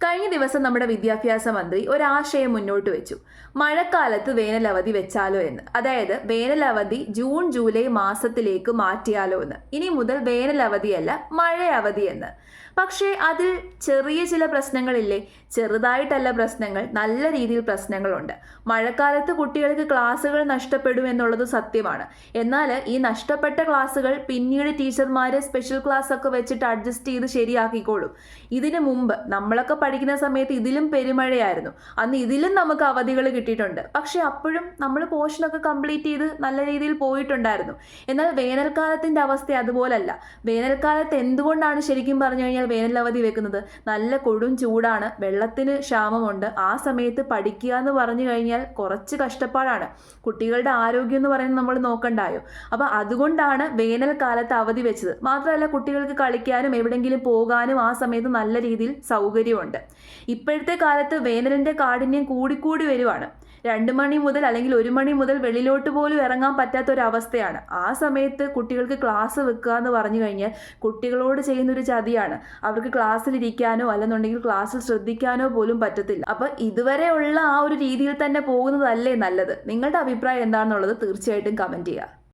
കഴിഞ്ഞ ദിവസം നമ്മുടെ വിദ്യാഭ്യാസ മന്ത്രി ഒരാശയം മുന്നോട്ട് വെച്ചു. മഴക്കാലത്ത് വേനലവധി വെച്ചാലോ എന്ന്. അതായത് വേനലവധി ജൂൺ ജൂലൈ മാസത്തിലേക്ക് മാറ്റിയാലോ എന്ന്. ഇനി മുതൽ വേനലവധിയല്ല മഴ അവധി എന്ന്. പക്ഷേ അതിൽ ചെറിയ ചില പ്രശ്നങ്ങളില്ലേ? ചെറുതായിട്ടല്ല പ്രശ്നങ്ങൾ, നല്ല രീതിയിൽ പ്രശ്നങ്ങളുണ്ട്. മഴക്കാലത്ത് കുട്ടികൾക്ക് ക്ലാസ്സുകൾ നഷ്ടപ്പെടും എന്നുള്ളത് സത്യമാണ്. എന്നാൽ ഈ നഷ്ടപ്പെട്ട ക്ലാസ്സുകൾ പിന്നീട് ടീച്ചർമാരെ സ്പെഷ്യൽ ക്ലാസ് ഒക്കെ വെച്ചിട്ട് അഡ്ജസ്റ്റ് ചെയ്ത് ശരിയാക്കിക്കോളും. ഇതിനു മുമ്പ് നമ്മളൊക്കെ പഠിക്കുന്ന സമയത്ത് ഇതിലും പെരുമഴയായിരുന്നു. അന്ന് ഇതിലും നമുക്ക് അവധികൾ കിട്ടിയിട്ടുണ്ട്. പക്ഷെ അപ്പോഴും നമ്മൾ പോർഷനൊക്കെ കംപ്ലീറ്റ് ചെയ്ത് നല്ല രീതിയിൽ പോയിട്ടുണ്ടായിരുന്നു. എന്നാൽ വേനൽക്കാലത്തിൻ്റെ അവസ്ഥ അതുപോലല്ല. വേനൽക്കാലത്ത് എന്തുകൊണ്ടാണ് ശരിക്കും പറഞ്ഞു കഴിഞ്ഞാൽ വേനലവധി വെക്കുന്നത്? നല്ല കൊടും ചൂടാണ്, വെള്ളത്തിന് ക്ഷാമമുണ്ട്. ആ സമയത്ത് പഠിക്കുക എന്ന് പറഞ്ഞു കഴിഞ്ഞാൽ കുറച്ച് കഷ്ടപ്പാടാണ്. കുട്ടികളുടെ ആരോഗ്യം എന്ന് പറയുന്നത് നമ്മൾ നോക്കണ്ടായോ? അപ്പോൾ അതുകൊണ്ടാണ് വേനൽക്കാലത്ത് അവധി വെച്ചത്. മാത്രമല്ല കുട്ടികൾക്ക് കളിക്കാനും എവിടെയെങ്കിലും പോകാനും ആ സമയത്ത് നല്ല രീതിയിൽ സൗകര്യമുണ്ട്. ഇപ്പോഴത്തെ കാലത്ത് വേനലിൻ്റെ കാഠിന്യം കൂടിക്കൂടി വരുവാണ്. 2 മണി മുതൽ അല്ലെങ്കിൽ 1 മണി മുതൽ വെളിയിലോട്ട് പോലും ഇറങ്ങാൻ പറ്റാത്തൊരവസ്ഥയാണ്. ആ സമയത്ത് കുട്ടികൾക്ക് ക്ലാസ് വെക്കുക എന്ന് പറഞ്ഞു കഴിഞ്ഞാൽ കുട്ടികളോട് ചെയ്യുന്നൊരു ചതിയാണ്. അവർക്ക് ക്ലാസ്സിലിരിക്കാനോ അല്ലെന്നുണ്ടെങ്കിൽ ക്ലാസ്സിൽ ശ്രദ്ധിക്കാനോ പോലും പറ്റത്തില്ല. അപ്പം ഇതുവരെയുള്ള ആ ഒരു രീതിയിൽ തന്നെ പോകുന്നതല്ലേ നല്ലത്? നിങ്ങളുടെ അഭിപ്രായം എന്താണെന്നുള്ളത് തീർച്ചയായിട്ടും കമൻറ്റ് ചെയ്യുക.